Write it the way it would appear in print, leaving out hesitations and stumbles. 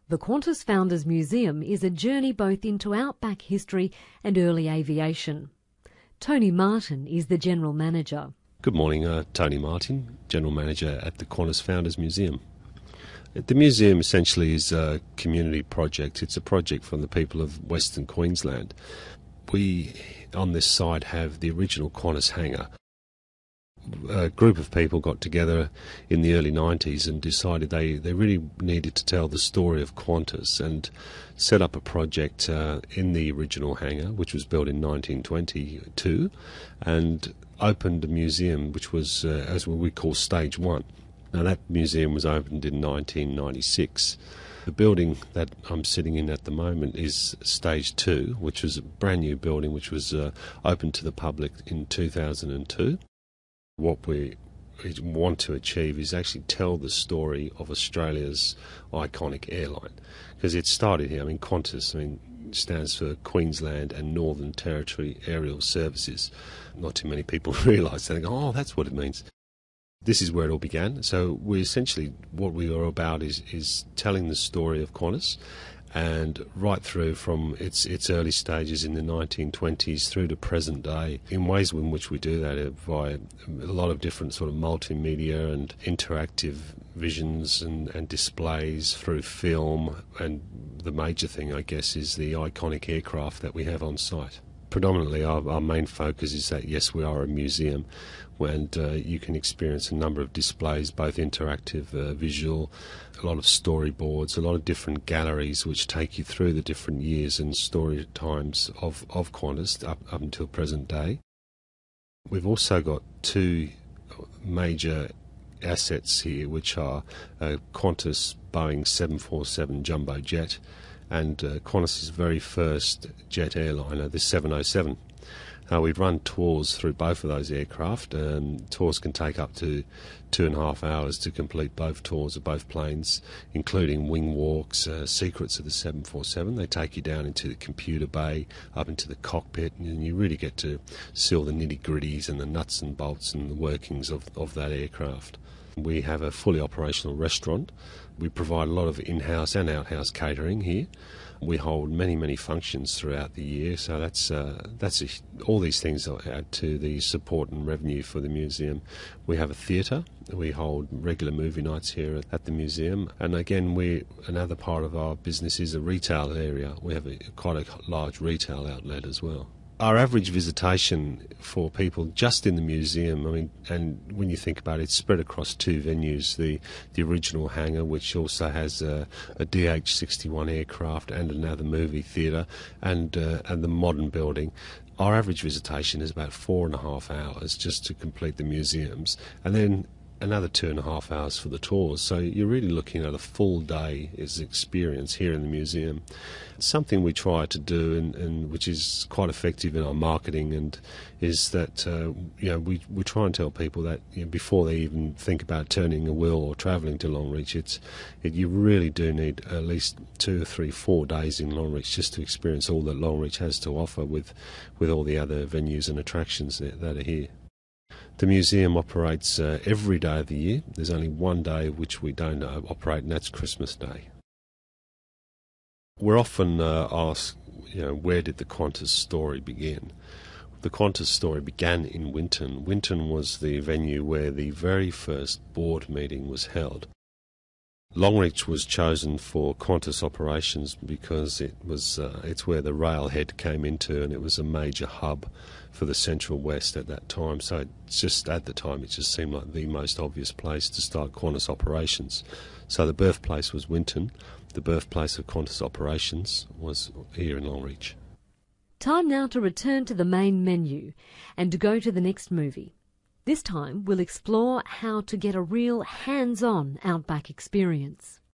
The Qantas Founders Museum is a journey both into outback history and early aviation. Tony Martin is the General Manager. Good morning, Tony Martin, General Manager at the Qantas Founders Museum. The museum essentially is a community project. It's a project from the people of Western Queensland. We, on this site, have the original Qantas hangar. A group of people got together in the early 90s and decided they really needed to tell the story of Qantas and set up a project in the original hangar, which was built in 1922, and opened a museum which was, as we call, Stage 1. Now, that museum was opened in 1996. The building that I'm sitting in at the moment is Stage 2, which was a brand new building which was opened to the public in 2002. What we want to achieve is actually tell the story of Australia's iconic airline, because it started here. Qantas, stands for Queensland and Northern Territory Aerial Services. Not too many people realise that. They go, oh, that's what it means. This is where it all began. So we essentially, what we are about is telling the story of Qantas, and right through from its early stages in the 1920s through to present day, in ways in which we do that via a lot of different sort of multimedia and interactive visions and displays through film, and the major thing, I guess, is the iconic aircraft that we have on site. Predominantly our main focus is that, yes, we are a museum, and you can experience a number of displays, both interactive, visual, a lot of storyboards, a lot of different galleries which take you through the different years and story times of Qantas up until present day. We've also got two major assets here, which are Qantas Boeing 747 jumbo jet and Qantas's very first jet airliner, the 707. We've run tours through both of those aircraft. Tours can take up to 2.5 hours to complete both tours of both planes, including wing walks, secrets of the 747. They take you down into the computer bay, up into the cockpit, and you really get to see all the nitty-gritties and the nuts and bolts and the workings of that aircraft. We have a fully operational restaurant. We provide a lot of in-house and out-house catering here. We hold many functions throughout the year, so all these things add to the support and revenue for the museum. We have a theatre. We hold regular movie nights here at the museum, and again, another part of our business is a retail area. We have quite a large retail outlet as well. Our average visitation for people just in the museum, and when you think about it, it's spread across two venues, the original hangar, which also has a DH-61 aircraft and another movie theatre, and the modern building. Our average visitation is about 4.5 hours just to complete the museums, and then another 2.5 hours for the tours. So you're really looking at a full day's experience here in the museum. It's something we try to do, and which is quite effective in our marketing, and is that we try and tell people that before they even think about turning a wheel or travelling to Longreach, you really do need at least 2 or 3, 4 days in Longreach just to experience all that Longreach has to offer with all the other venues and attractions that are here. The museum operates every day of the year. There's only one day which we don't operate, and that's Christmas Day. We're often asked, where did the Qantas story begin? The Qantas story began in Winton. Winton was the venue where the very first board meeting was held. Longreach was chosen for Qantas operations because it's where the railhead came into, and it was a major hub for the Central West at that time. So at the time it just seemed like the most obvious place to start Qantas operations. So the birthplace was Winton. The birthplace of Qantas operations was here in Longreach. Time now to return to the main menu and to go to the next movie. This time we'll explore how to get a real hands-on outback experience.